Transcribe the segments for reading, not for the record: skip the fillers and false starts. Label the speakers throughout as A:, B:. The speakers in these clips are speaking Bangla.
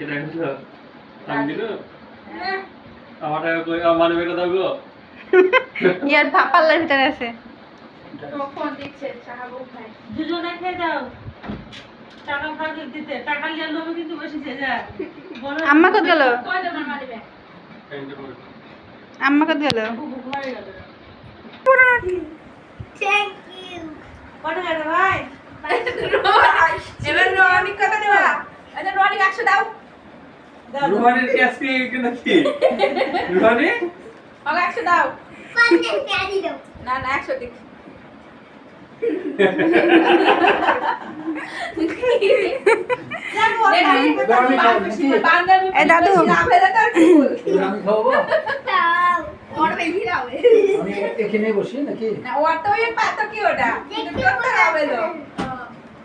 A: এটা কিন্তু আমি দিল আমার টাকা কই আমার বেটা দাও গো
B: ইয়ার পাল্লার ভিতরে আছে
C: ফোন দিচ্ছে সাহাবু ভাই
D: দুজনে খেয়ে দাও টাকা ভাগে দিতে টাকা নিয়ে লোভে কিন্তু বসেছে যা
B: আম্মা কত গেল
C: কয় তোমার মারি ব্যাগ
B: আম্মা কত গেল
D: ভুক মারি গেল
C: থ্যাংক ইউ
D: কত গেল ভাই
C: এবার রনি কত দেবা আচ্ছা রনি 100 দাও
A: রুহানের কি আজকে কেন কি রুহানি
C: আমাকে 100 দাও
E: 50 টাকা দিও
C: না না 100 দিক
B: এ দাদু
F: আমি খাবো
E: তাও
C: অর্ডার এই দাও
F: আমি এখানে বসি নাকি
C: না ওটা ওই পাতা কি ওটা কত হবে লো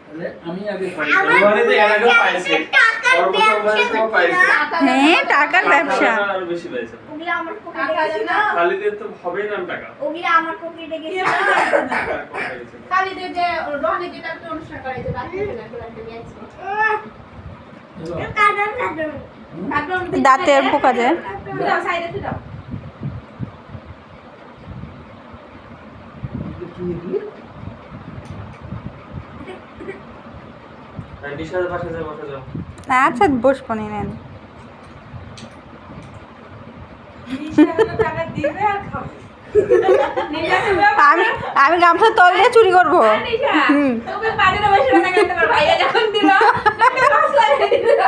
F: তাহলে আমি আগে খাই
A: রুহানি তো এর আগেও পাইছে
E: টাকার
A: ওর বছর বয়সে পাইছে
B: হ্যাঁ টাকার ব্যবসা
A: আরো বেশি পাইছে
E: ওগুলা আমার পকেটে গেছে না
A: খালি দিয়ে তো হবেই না টাকা
E: ওগুলা আমার পকেটে গেছে
C: খালি যে রনি যেটা একটা অনুষ্ঠান করাইছে বাকি গুলো নিয়ে আসছে
E: কারণ কারণ
B: দাঁতের পোকা যায়
C: দাও সাইডে দাও
A: নিশার পাশে যা বসে যাও
B: আচ্ছা বসবো নি নেন
D: টাকা দিবে আর খাবে
B: আমি আমি গামছা তল দিয়ে চুরি করবো হুম।
C: তুমি পানিতে বসে রান্না করতে পারো ভাইয়া যখন দিল মশলা দিয়ে দিল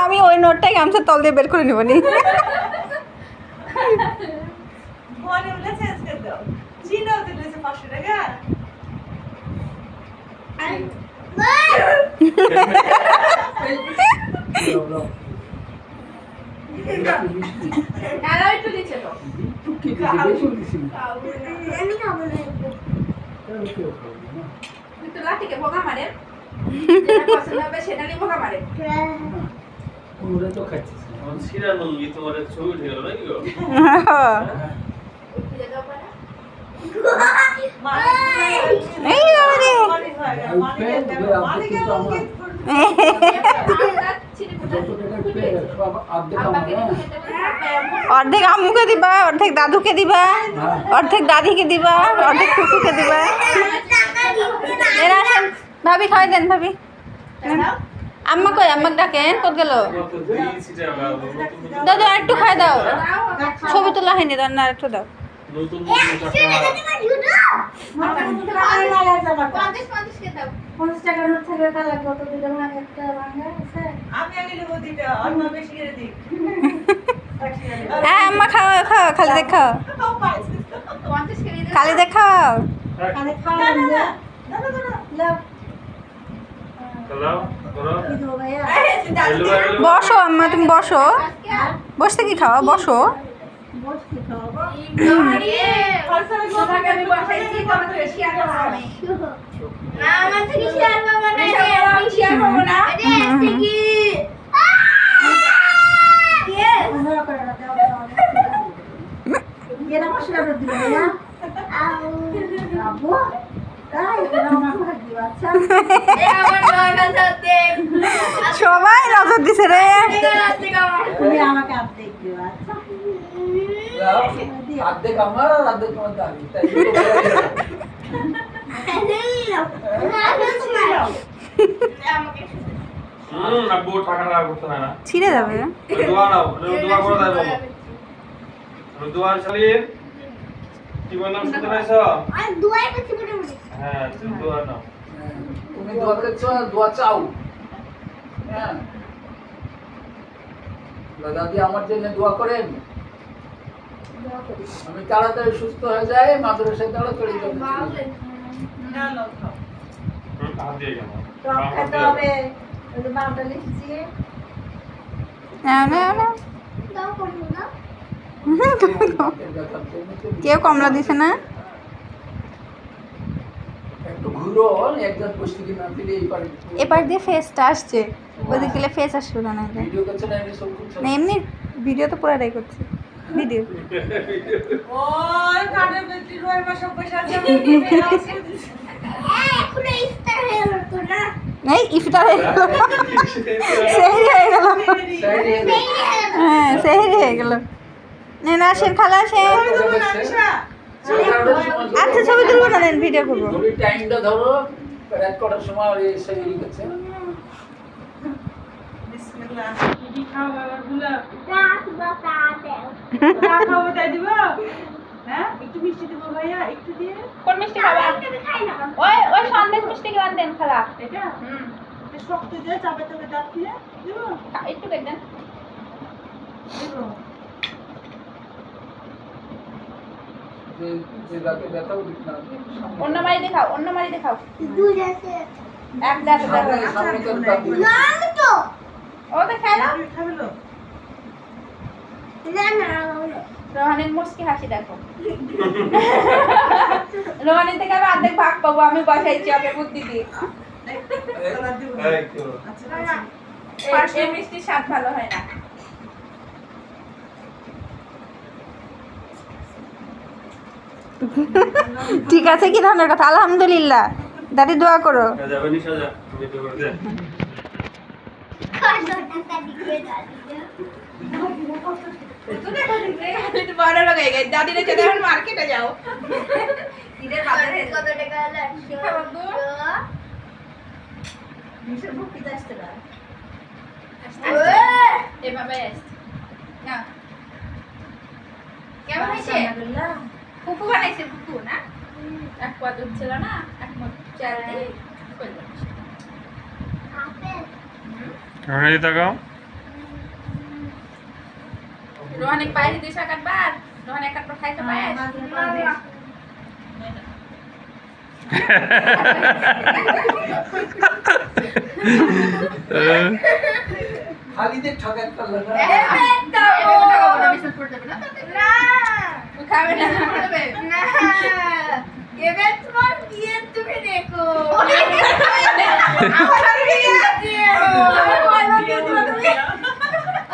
B: আমি ওই নোটটাই গামছা তল দিয়ে বের করে নিবনি
D: মনে হলে চেঞ্জ করে দাও চিনাও দিলেছে 500 টাকা
C: এরা একটু দিচ্ছে তো
E: আমি খাবো না
C: তুই তো লাঠিকে ভোগা মারে যেটা পছন্দ হবে সেটা নিয়ে ভোগা মারে
F: ওরা তো খাচ্ছিস
A: আমার সিরা লুঙ্গি তোমার ছবি উঠে গেল নাকি গো
C: উঠে যাও পারা
B: এই বাবারে।
F: যত টাকা পেয়ে সব আর্ধেক আমার
B: অর্ধেক আম্মুকে দিবা অর্ধেক দাদুকে দিবা অর্ধেক দাদিকে দিবা অর্ধেক কুকুকে দিবা
E: টাকা দিতে না
B: এরা আসেন ভাবি খাওয়াই দেন ভাবি আম্মা কই আম্মাকে ডাকেন কত গেল
A: তোমার তো দিয়েছি টাকা
B: দাদু আর একটু খাই দাও ছবি তোলা হয়নি দাও না আর একটু দাও
A: নতুন
E: টাকা দিবা জুতো
C: 50 কে দাও
D: 50 টাকা নোট থাকলে তাহলে কত দিলে ভাঙা একটা ভাঙা আছে আমি আগে নেব দিটা অন্য বেশি করে দিই
B: হ্যাঁ আম্মা খাও খাও খালি দেখ খাও
C: 50 কে দিয়ে দাও
B: খালি দেখ খাও
D: আরে খাওয়া না লাভ
A: চলো করো
D: কি দেবো ভাইয়া
B: বসো আম্মা তুমি বসো বসতে কি খাও বসো
D: বসতে খাওয়াবো
C: তোমাকে আমি বসাইছি তোমাকে শেয়ার করবো আমি
E: না আমার থেকে শেয়ার বাবা না
C: আমি শেয়ার করবো না
E: আরে কি কে
D: ওরা করে না দাও এরা মশলা দিবে ভাইয়া আবু তাই এরা আমার দিবা আচ্ছা
E: এ আমার বাবা সাথে
B: সবাই নজর দিছে রে
D: তুমি আমাকে আপডেট দিবা আচ্ছা
F: আর্ধেক আমার আর অর্ধেক তোমার দাবি তাই
A: আব্বু টাকা টাকা করতে হয় না
B: ছিঁড়ে যাবে
A: দোয়া নাও দোয়া করে দেয় বাবা দোয়ার চালিয়ে কি বললাম শুনতে পাইছো
E: আর দুয়াই করতে বলে
A: হ্যাঁ তুমি দোয়া নাও
F: তুমি দোয়া করছো দোয়া চাও হ্যাঁ দাদি আমার জন্য দোয়া করেন আমি তাড়াতাড়ি সুস্থ হয়ে যাই মাদ্রাসায় তাড়াতাড়ি যাবো
D: না লোক খাও
A: হাত দিয়ে গেল
D: টক খেতে হবে ওই যে বারোটা লিখছি
B: নাও নাও নাও
E: দাও করবো না
B: কেউ কমলা দিছে না
F: একটু ঘুরো একজন পুষ্টি না দিলে এই পারে
B: এবার দিয়ে ফেসটা আসছে ওদিক গেলে ফেস আসবে না নাহলে।
F: ভিডিও করছে না এমনি সব করছে
B: না এমনি ভিডিও তো পুরাটাই করছে ভিডিও
D: ওই কানের বেটি রয় মাস পয়সা আছে
E: এখন ইফতার হয়ে গেল তো না
B: এই ইফতার হয়ে গেল, সেহরি হয়ে গেল, হ্যাঁ সেহরি হয়ে গেল। নেন আসেন, খালা আসেন। আচ্ছা ছবি তুলবো না, নেন ভিডিও করবো।
F: টাইমটা ধরো, রাত কটার সময় ওই সেহরি করছে।
C: কোন মিষ্টি খাবা? ওই ওই সন্দেশ মিষ্টি কি আনতেন খালা? একটু দেখবেন।
F: যে রাতে ব্যথা উঠিস না।
C: অন্য মারি দেখাও, অন্য মারি দেখাও।
E: দুধ আছে
C: এক দেখো দেখো।
F: সামনে তোর কাপড়।
E: রং তো
C: ও তো খেলা।
E: না না রং না।
C: রোহানের মুস্কি হাসি দেখো। রোহানের থেকে আমি অর্ধেক ভাগ পাবো, আমি বসাইছি ওকে বুদ্ধি দিয়ে।
A: এই তো।
C: এই মিষ্টির স্বাদ ভালো হয় না।
B: ঠিক আছে, কি ধরনের কথা? আলহামদুলিল্লাহ। দাদি দোয়া করো।
A: যাবে নি সাজা, তুমি তো করে দে।
E: টাকা দিয়ে দাদি
C: তুই বড় লোক হয়ে গেছে, দাদির সাথে এখন মার্কেটে যাও। ঈদের বাজারে
E: কত টাকা লাগছে
C: বাবু? এভাবে আসছে না। কেমন হয়েছে? ফুফু বানাইছে, ফুফু না? এক পা দুধ ছিল না, এক মুঠ চাল দিয়ে করলাম।
A: রোহানি তাকাও।
C: রোহানের পায়ে দিস কাটবার, রোহান এক কাটবার খাইতে পায়।
F: খালি দিয়ে ঠকাত করলো না।
C: খাবে না।
E: এবার তোমার বিয়ে তুমি দেখো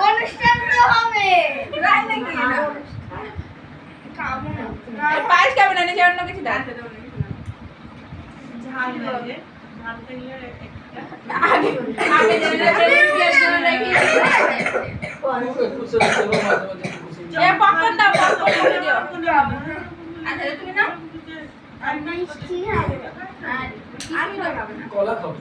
E: অনুষ্ঠান তো হবে
C: পায়েস খাবে না, নিজে অন্য কিছু দাঁড়াতে
F: একটু ছেলে ছেলে মাঝে মাঝে একটু খুশি।
C: পপকর্ন দাও, পপকর্ন দিও। আচ্ছা তুমি না
E: মিষ্টি হবে
C: আমি খাবো না।
F: কলা খাবো।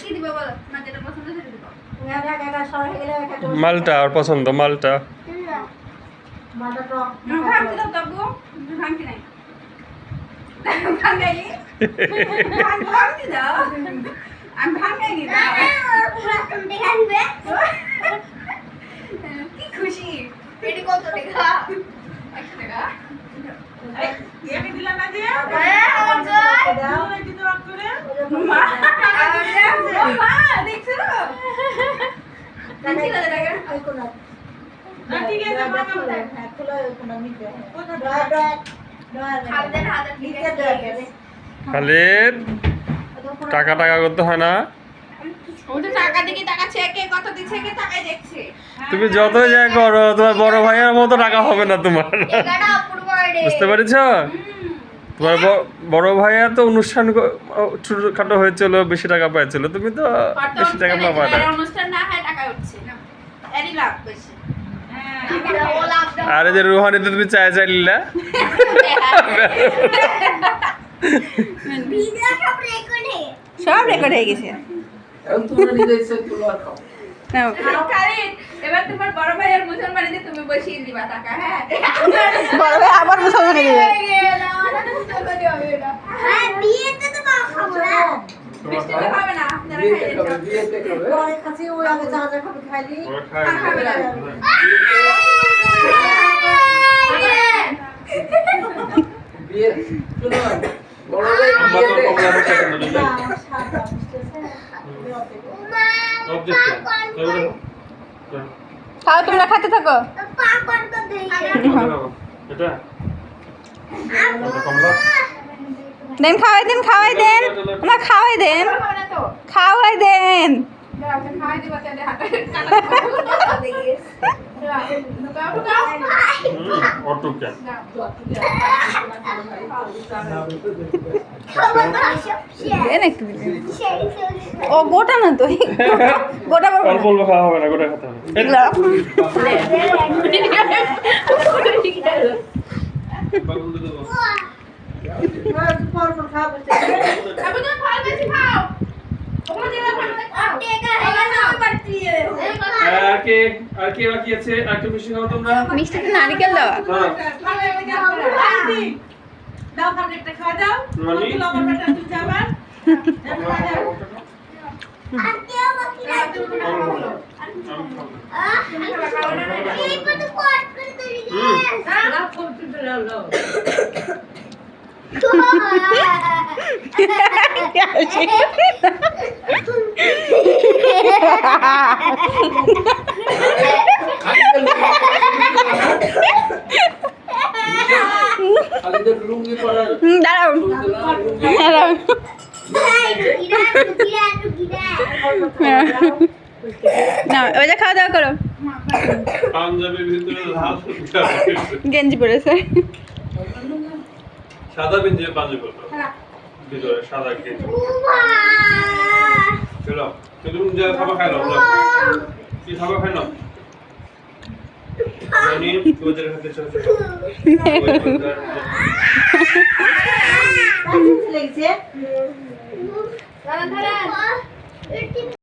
C: কি দিব বলো, না যেটা পছন্দ সেটা দিব।
A: মালটা আর পছন্দ, মালটা।
C: ভাঙতে দাও তবু, ভাঙতে নাই। ভাঙাইলি? ভাঙতে দাও। আমি ভাঙাইনি না।
E: দেখা দিবে
C: কি খুশি।
E: এটি কত টাকা
C: 100 টাকা। মা, মা, দেখছো? দিচ্ছিল যে টাকা।
E: হালদের হাজার
A: খালিদ, টাকা টাকা করতে হয় না।
C: ও তো টাকা দিকে তাকাচ্ছে, কে কত দিচ্ছে কে তাকাই দেখছে।
A: তুমি যতই যা করো, তোমার বড় ভাইয়ের মতো টাকা হবে না তোমার।
E: এগাটা অপুর বার্থডে
A: বুঝতে পেরেছ? তোমার বড় ভাইয়া তো অনুষ্ঠান ছোটখাটো হয়েছিল, বেশি টাকা পাইছিল, তুমি তো বেশি টাকা পাবা না।
C: অনুষ্ঠান না হয় টাকা উঠছে না, এরই লাভ বেশি।
A: আরে যে রোহানিতে তুমি চাই লিলা।
E: ভিডিও সব রেকর্ডে
B: সব রেকর্ড হয়ে গেছে।
F: এখন তোমরা নিজে ইচ্ছে তুলো আর খাও।
B: নাও।
C: কারিন, এবার তোমার বড় ভাইয়ের মুসলমানিতে তুমি বসিয়ে দিবা টাকা, হ্যাঁ?
B: বড় ভাই আবার মুসলমানি দিবে।
E: হ্যাঁ বিয়েতে তো মা খাবো না
C: মিষ্টি তো খাবে না, যারা
F: বিয়েতে
C: খাইয়েছো।
F: খাবে, বিয়েতে খাবে।
A: ওরা খায়
C: খাবে না।
F: বিয়ে শুনো, বড় ভাই
A: আমরা তো
F: বিয়েতে
A: কমলা পছন্দ করি না। সব দেখতে। এবারে
B: খাও, তোমরা খেতে থাকো।
E: পাপড় তো দেই
A: এটা কমলা।
B: দেন খাওয়াই দেন, খাওয়াই দেন, আমার খাওয়াই দেন,
C: খাবে না তো?
B: খাওয়াই দেন।
C: দাও, খাওয়াই দিবা তাহলে হাতে কাটা দেখিস। ঢুকাও ঢুকাও
A: অটো ক্যান
B: দেন একটু দিলে। ও গোটা না তো গোটা পারবো
A: অল্প
B: না।
A: অল্প খাওয়া হবে না, গোটা খেতে হবে।
B: এগুলো রাখো।
C: তারপর তুমি ফল বেশি খাও ওগুলো যেগুলো ভালো লাগে খাও
A: আর কে বাকি আছে? আর একটু বেশি খাও তোমরা।
B: মিষ্টিতে নারকেল দেওয়া
A: হ্যাঁ
G: দাও ভাত একটা খাওয়া দাও
A: মানে?
G: লবণ বাটা তুই যাবার দাও কম্পিউটার দাও
F: খালিদের লুঙ্গি পরার
B: দাঁড়াও
F: লুঙ্গি
B: দাঁড়াও না ওই যে খাওয়া দাওয়া করো
A: পাঞ্জাবের ভিতরে লাল সুতা
B: গেঞ্জি পরেছে
A: সাদা গেঞ্জি পাঞ্জাবি পরতো ভিতরে সাদা গেঞ্জি চলো তুমি যা খাবার খাই নাও কি খাবার খাই নাও জানি তোদের হাতে চলো
G: লেগেছে
E: ধরা